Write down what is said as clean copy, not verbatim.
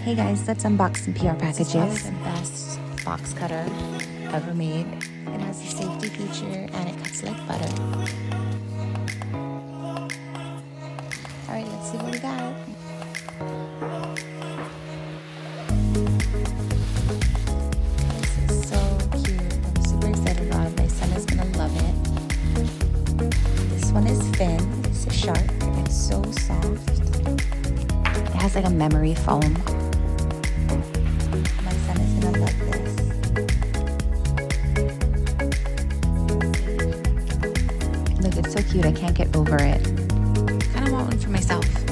Hey guys, let's unbox some PR packages. This is probably the best box cutter Ever made. It has a safety feature and it cuts like butter. Alright, let's see what we got. This is so cute. I'm super excited about it. My son is gonna love it. This one is Finn. It's a shark. It's so soft. It has like a memory foam. My son is gonna love this. Look, it's so cute. I can't get over it. I kind of want one for myself.